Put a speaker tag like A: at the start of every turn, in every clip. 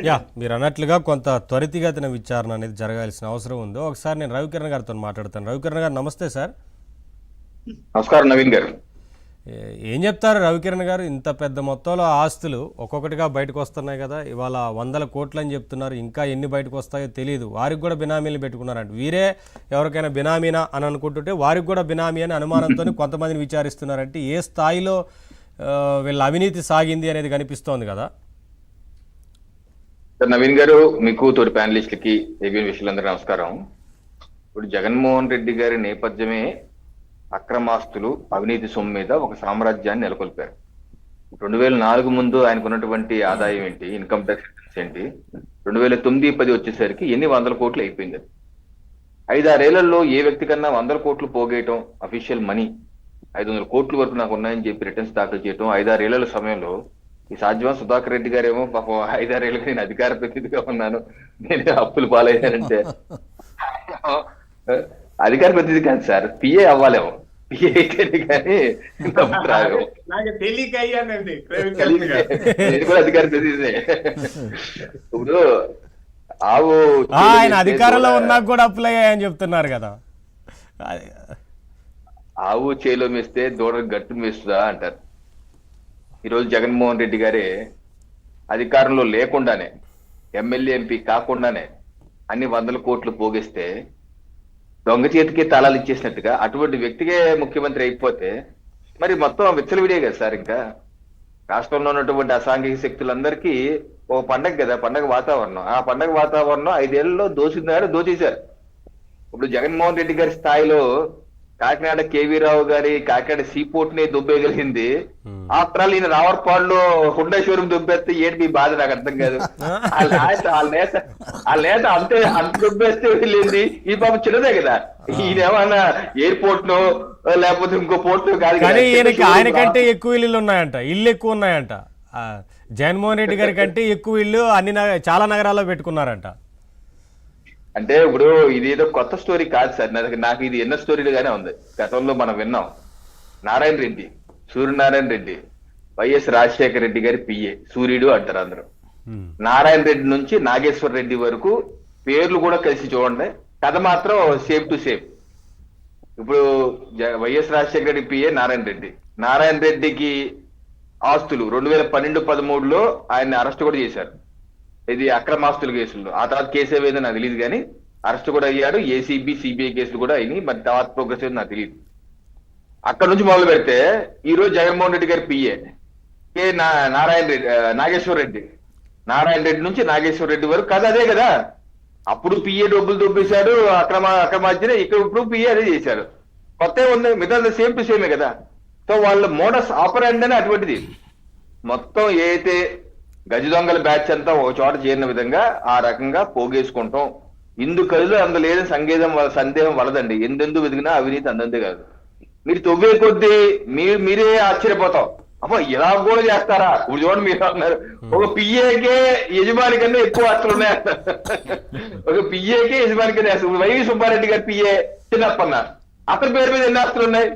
A: Yeah మీరు అన్నట్లుగా కొంత త్వరితగతిన విచారణ అనేది జరగాల్సిన అవసరం ఉంది. ఒకసారి నేను రవికిరణ్ గారితో మాట్లాడతాను. రవికిరణ్ గారు నమస్తే సార్.
B: నమస్కారం నవీన్ గారు.
A: ఏం చెప్తారు రవికిరణ్ గారు? ఇంత పెద్ద మొత్తంలో ఆస్తులు ఒక్కొక్కటిగా బయటకు వస్తున్నాయి కదా, ఇవాళ 100 కోట్లు అని చెప్తున్నారు. ఇంకా ఎన్ని బయటకు వస్తాయో తెలియదు. వారికి కూడా బినామీలు పెట్టుకున్నారంట. వీరే ఎవరికైనా బినామీనా అని అనుకుంటుంటే వారికి కూడా బినామీ అని అనుమానంతో కొంతమందిని విచారిస్తున్నారంటే ఏ స్థాయిలో వీళ్ళ అవినీతి సాగింది అనేది కనిపిస్తోంది కదా.
B: నవీన్ గారు, మీకు తోటి ప్యానలిస్టులకి ఏబిఎన్ విషయాలందరికీ నమస్కారం. ఇప్పుడు జగన్మోహన్ రెడ్డి గారి నేపథ్యమే అక్రమాస్తులు, అవినీతి సొమ్ము మీద ఒక సామ్రాజ్యాన్ని నెలకొల్పారు. 2004 ముందు ఆయనకు ఉన్నటువంటి ఆదాయం ఏంటి, ఇన్కమ్ ట్యాక్స్ రిటర్న్స్ ఏంటి, 2009-10 వచ్చేసరికి ఎన్ని 100 కోట్లు అయిపోయింది. 5-6 ఏళ్లలో ఏ వ్యక్తి కన్నా 100 కోట్లు పోగేయటం, అఫీషియల్ మనీ 500 కోట్ల వరకు నాకు ఉన్నాయని చెప్పి రిటర్న్స్ దాఖలు చేయటం 5-6 ఏళ్ల సమయంలో ఈ సాధ్యమా? సుధాకర్ రెడ్డి గారేమో పాపం 5-6 ఏళ్ళుగా నేను అధికార ప్రతినిధిగా ఉన్నాను, నేను అప్పులు పాలయ్యానంటే అధికార ప్రతినిధి కాదు సార్, పిఏ అవ్వాలేమో. పిఏ అయితేనే కానీ నేను కూడా అధికార ప్రతినిధి. ఇప్పుడు
A: ఆయన అధికారంలో ఉన్నా కూడా అప్పులు అయ్యాయని చెప్తున్నారు కదా.
B: ఆవు చేలో మేస్తే దూడ గట్టు మేస్తుందా అంటారు. ఈరోజు జగన్మోహన్ రెడ్డి గారే అధికారంలో లేకుండానే, ఎమ్మెల్యే ఎంపీ కాకుండానే అన్ని 100 కోట్లు పోగేస్తే దొంగ చేతికి తాళాలు ఇచ్చేసినట్టుగా అటువంటి వ్యక్తికే ముఖ్యమంత్రి అయిపోతే మరి మొత్తం విచ్చలవిడే కదా సార్. ఇంకా రాష్ట్రంలో ఉన్నటువంటి అసాంఘిక శక్తులందరికీ ఓ పండగ కదా, పండగ వాతావరణం. ఆ పండగ వాతావరణం 5 ఏళ్లలో దోచేశారు. ఇప్పుడు జగన్మోహన్ రెడ్డి గారి స్థాయిలో కాకినాడ కేవీ రావు గారి కాకినాడ సీపోర్ట్ ని దుబ్బేయగలిగింది. ఆఫ్టర్ ఆల్ ఈయన రావర్పాడులో హుండా షోరూమ్ దుబ్బేస్తే ఏంటి మీ బాధ నాకు అర్థం కాదు. వాళ్ళ నేత అంత దుబ్బేస్తే వెళ్ళింది. ఈ పాపం చిన్నదే కదా, ఈయన ఏమన్నా ఎయిర్పోర్ట్ నో లేకపోతే ఇంకో పోర్ట్ కాదు.
A: కానీ ఆయనకంటే ఎక్కువ ఇల్లు ఉన్నాయంట, ఇల్లు ఎక్కువ ఉన్నాయంట. జగన్మోహన్ రెడ్డి గారి కంటే ఎక్కువ ఇల్లు చాలా నగరాల్లో పెట్టుకున్నారంట.
B: అంటే ఇప్పుడు ఇది ఏదో కొత్త స్టోరీ కాదు సార్, నాకు ఇది ఎన్నో స్టోరీలుగానే ఉంది. గతంలో మనం విన్నాం. నారాయణ రెడ్డి, సూర్యనారాయణ రెడ్డి, వైఎస్ రాజశేఖర రెడ్డి గారి పిఏ, సూర్యుడు అంటారు అందరూ. నారాయణ రెడ్డి నుంచి నాగేశ్వర రెడ్డి వరకు పేర్లు కూడా కలిసి చూడండి, కథ మాత్రం సేమ్ టు సేమ్. ఇప్పుడు వైఎస్ రాజశేఖర రెడ్డి పిఏ నారాయణ రెడ్డికి ఆస్తులు 2012-13లో ఆయన్ని అరెస్ట్ కూడా చేశారు. ఇది అక్రమాస్తుల కేసుల్లో. ఆ తర్వాత కేసు ఏదో నాకు తెలియదు కానీ అరెస్ట్ కూడా అయ్యారు. ఏసీబీ సిబిఐ కేసులు కూడా అయినాయి. మరి తర్వాత ప్రోగ్రెస్ ఏదో నాకు తెలియదు. అక్కడ నుంచి మొదలు పెడితే ఈ రోజు జగన్మోహన్ రెడ్డి గారి పిఏ నాగేశ్వర రెడ్డి నుంచి నాగేశ్వర రెడ్డి వరకు కథ అదే కదా. అప్పుడు పిఏ డబ్బులు దొబ్బేశాడు, అక్రమార్జన. ఇక్కడ ఇప్పుడు పిఏ అదే చేశారు. కొత్త ఉంది, మిగతా సేమ్ టు సేమే కదా. సో వాళ్ళ మోడస్ ఆపరాండి అని అటువంటిది. మొత్తం ఏదైతే గజ దొంగల బ్యాచ్ అంతా ఒక చోట చేరిన విధంగా ఆ రకంగా పోగేసుకుంటాం. ఇందుకల్లో అందులేదు సందేహం వలదండి. ఎందెందు వెతికినా అవినీతి అందంతే కాదు. మీరు తొవ్వే కొద్దీ మీరే ఆశ్చర్యపోతాం. అమ్మో ఇలా కూడా చేస్తారా? ఇప్పుడు చూడండి, మీరు అన్నారు ఒక పిఏకే యజమాని కన్నా ఎక్కువ ఆస్తులు ఉన్నాయంటారు. ఒక పిఏకే యజమాని కన్నా ఆస్తులు. వైవి సుబ్బారెడ్డి గారి పిఏ చిన్నప్పన్న, అతని పేరు మీద ఎన్ని ఆస్తులు ఉన్నాయి?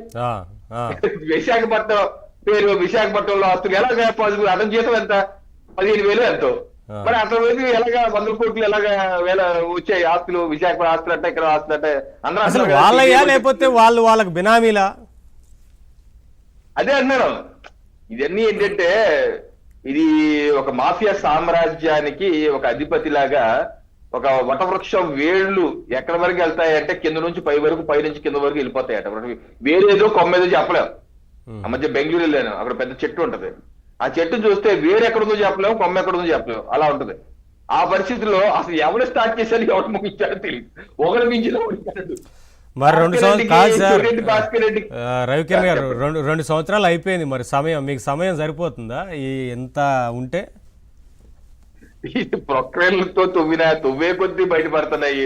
B: విశాఖపట్నంలో ఆస్తులు ఎలా పాజిబుల్? అతని జీతం ఎంత? 15,000 ఎంతో. మరి అతను ఎలాగా 100 కోట్లు ఎలాగా వచ్చాయి ఆస్తులు? విశాఖ ఆస్తులు అంటే, ఇక్కడ ఆస్తులు అంటే అందరూ
A: వాళ్ళయ్యా లేకపోతే వాళ్ళకి బినామీలా?
B: అదే అన్నాను. ఇవన్నీ ఏంటంటే ఇది ఒక మాఫియా సామ్రాజ్యానికి ఒక అధిపతి లాగా ఒక వటవృక్షం వేళ్లు ఎక్కడి వరకు వెళ్తాయంటే కింద నుంచి పై వరకు, పై నుంచి కింద వరకు వెళ్ళిపోతాయట. వేరేదో కొమ్మేదో చెప్పలేం. ఆ మధ్య బెంగళూరు వెళ్ళాను, అక్కడ పెద్ద చెట్టు ఉంటది. ఆ చెట్టు చూస్తే వేరు ఎక్కడుందో చెప్పలేము, కొమ్మ ఎక్కడుందో చెప్పలేము, అలా ఉంటది. ఆ పరిస్థితుల్లో అసలు ఎవరు స్టార్ట్ చేశారు, ఎవరు ముగించారో తెలియదు. ఒకరు మించిన
A: మరి 2 సంవత్సరాలు కాదు సార్ రవికిరణ్ గారు, 2 సంవత్సరాలు అయిపోయింది. మరి మీకు సమయం సరిపోతుందా ఎంత ఉంటే?
B: ప్రొక్రేలతో తొవ్వే కొద్దీ బయటపడుతున్నాయి.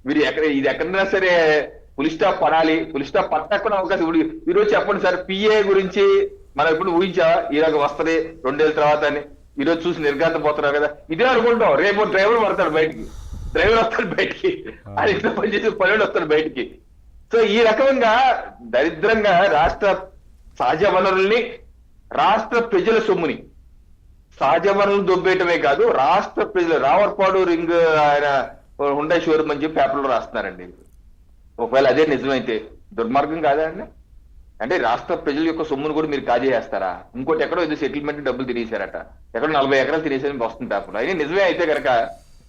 B: మీరు ఇది ఎక్కడైనా సరే పులి స్టాప్ పడాలి, పులి స్టాప్ పట్టకుండా అవకాశం. ఇప్పుడు ఈరోజు చెప్పండి సార్, పిఏ గురించి మనం ఇప్పుడు ఊహించా ఇలాగ వస్తుంది 2 ఏళ్ళ తర్వాత అని. ఈరోజు చూసి నిర్ఘాంతపోతున్నాం కదా. ఇదే అనుకుంటాం, రేపు డ్రైవర్ వస్తాడు బయటికి, అది ఇంట్లో పనిచేసే పనులు వస్తాడు బయటికి. సో ఈ రకంగా దరిద్రంగా రాష్ట్ర సహజ వనరుల్ని, రాష్ట్ర ప్రజల సొమ్ముని సహజ వనరులు దొబ్బేయటమే కాదు, రాష్ట్ర ప్రజలు రావర్పాడు రింగ్ ఆయన హుండై షోరూమ్ అని చెప్పి పేపర్లో రాస్తున్నారండి. ఒకవేళ అదే నిజమైతే దుర్మార్గం కాదా అండి? అంటే రాష్ట్ర ప్రజల యొక్క సొమ్మును కూడా మీరు కాజేస్తారా? ఇంకోటి ఎక్కడో ఏదో సెటిల్మెంట్ డబ్బులు తినేశారట, ఎక్కడో 40 ఎకరాలు తినేసారని వస్తుంది పేపర్లో. అయినా నిజమే అయితే కనుక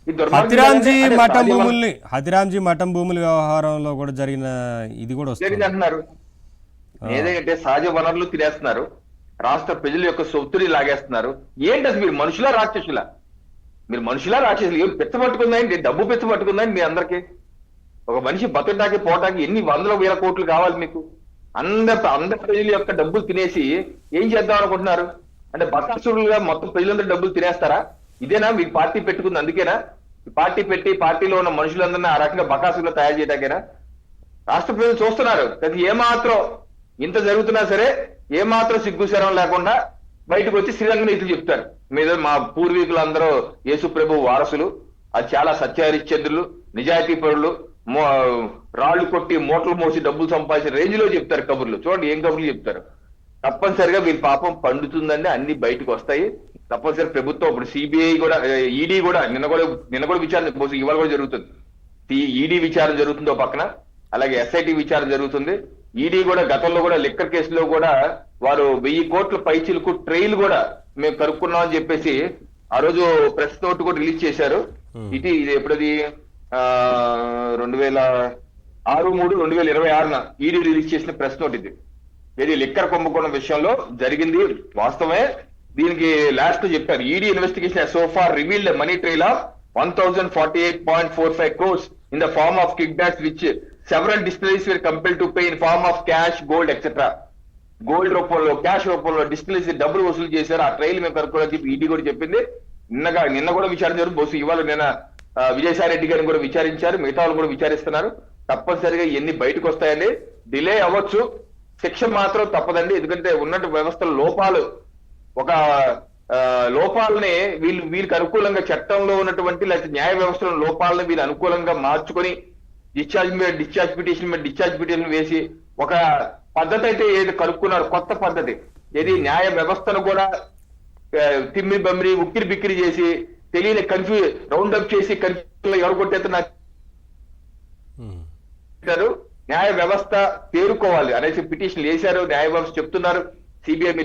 B: ఈ దుర్మార్గం
A: హతిరాంజీ
B: కాదండి? అంటే
A: మఠం
B: సహజ వనరులు
A: భూముల్ని హతిరాంజీ మఠం భూముల వ్యవహారంలో కూడా జరిగిన ఇది కూడా వస్తుంది.
B: జరిగింది అంటున్నారు. ఏదంటే సహజ వనరులు తినేస్తున్నారు, రాష్ట్ర ప్రజల యొక్క సొత్తుని లాగేస్తున్నారు. ఏంటి అసలు మీరు మనుషులా రాక్షసులా? మీరు మనుషులా రాక్షసులు? ఏం పిచ్చ పట్టుకుందండి, డబ్బు పిచ్చ పట్టుకుందండి మీ అందరికి? ఒక మనిషి బతకటానికి పోవటానికి ఎన్ని వందల వేల కోట్లు కావాలి మీకు? అందరి ప్రజల యొక్క డబ్బులు తినేసి ఏం చేద్దాం అనుకుంటున్నారు? అంటే బకాసురులుగా మొత్తం ప్రజలందరూ డబ్బులు తినేస్తారా? ఇదేనా మీ పార్టీ పెట్టుకుంది? అందుకేనా ఈ పార్టీ పెట్టి పార్టీలో ఉన్న మనుషులందరినీ ఆ రకంగా బకాసురులు తయారు చేయడానికేనా? రాష్ట్ర ప్రజలు చూస్తున్నారు అది. ఏమాత్రం ఇంత జరుగుతున్నా సరే ఏమాత్రం సిగ్గుశరం లేకుండా బయటకు వచ్చి శ్రీరంగ నీతులు చెప్తారు. మీద మా పూర్వీకులందరూ యేసు ప్రభు వారసులు, అది చాలా సత్యహరిశ్చంద్రులు, నిజాయితీ పరులు, రాళ్లు కొట్టి మూటలు మోసి డబ్బులు సంపాదించిన రేంజ్ లో చెప్తారు కబుర్లు. చూడండి ఏం కబుర్లు చెప్తారు. తప్పనిసరిగా వీళ్ళ పాపం పండుతుందండి, అన్ని బయటకు వస్తాయి తప్పనిసరి. ప్రభుత్వం ఇప్పుడు సిబిఐ కూడా, ఈడీ కూడా నిన్న కూడా విచారణ, ఇవాళ కూడా జరుగుతుంది. ఈడీ విచారణ జరుగుతుందో పక్కన, అలాగే ఎస్ఐటి విచారణ జరుగుతుంది. ఈడీ కూడా గతంలో కూడా లిక్కర్ కేసులో కూడా వారు 1000 కోట్ల పైచీలకు ట్రైల్ కూడా మేము కనుక్కున్నాం అని చెప్పేసి ఆ రోజు ప్రెస్ నోట్ కూడా రిలీజ్ చేశారు. ఇది ఎప్పుడది 2006/3/2026 ఈడీ రిలీజ్ చేసిన ప్రెస్ నోట్ ఇది. ఇది లిక్కర్ కుంభకోణం విషయంలో జరిగింది వాస్తవమే. దీనికి లాస్ట్ చెప్పారు, ED investigation so far revealed money trail of 1048.45 crores in the form of kickbacks which several distilleries were compelled to pay in form of cash, gold, etc. Gold రూపంలో, cash రూపంలో distilleries డబ్బులు వసూలు చేశారు. ఆ trial మేము కనుక్కోవాలని చెప్పి ED కూడా చెప్పింది. నిన్న కూడా విచారించారు. బహుశా ఇవాళ నిన్న విజయసాయి రెడ్డి గారిని కూడా విచారించారు, మిగతా వాళ్ళు కూడా విచారిస్తున్నారు. తప్పనిసరిగా ఇవన్నీ బయటకు వస్తాయండి. డిలే అవ్వచ్చు, శిక్ష మాత్రం తప్పదండి. ఎందుకంటే ఉన్నట్టు వ్యవస్థల లోపాలు, ఒక లోపాలని వీళ్ళకి అనుకూలంగా చట్టంలో ఉన్నటువంటి లేకపోతే న్యాయ వ్యవస్థలో లోపాలను వీళ్ళు అనుకూలంగా మార్చుకొని డిశ్చార్జ్ పిటిషన్ వేసి ఒక పద్ధతి అయితే ఏది కనుక్కున్నారు, కొత్త పద్ధతి. ఏది న్యాయ వ్యవస్థను కూడా తిమ్మి బమ్మిరి ఉక్కిరి బిక్కిరి చేసి తెలియని రౌండ్ అప్ చేసి కన్ఫ్యూజన్ ఎవరు కొట్టేస్తున్నారు. న్యాయ వ్యవస్థ తేరుకోవాలి అనేసి పిటిషన్లు వేశారు. న్యాయ వ్యవస్థ చెప్తున్నారు, సిబిఐ మీరు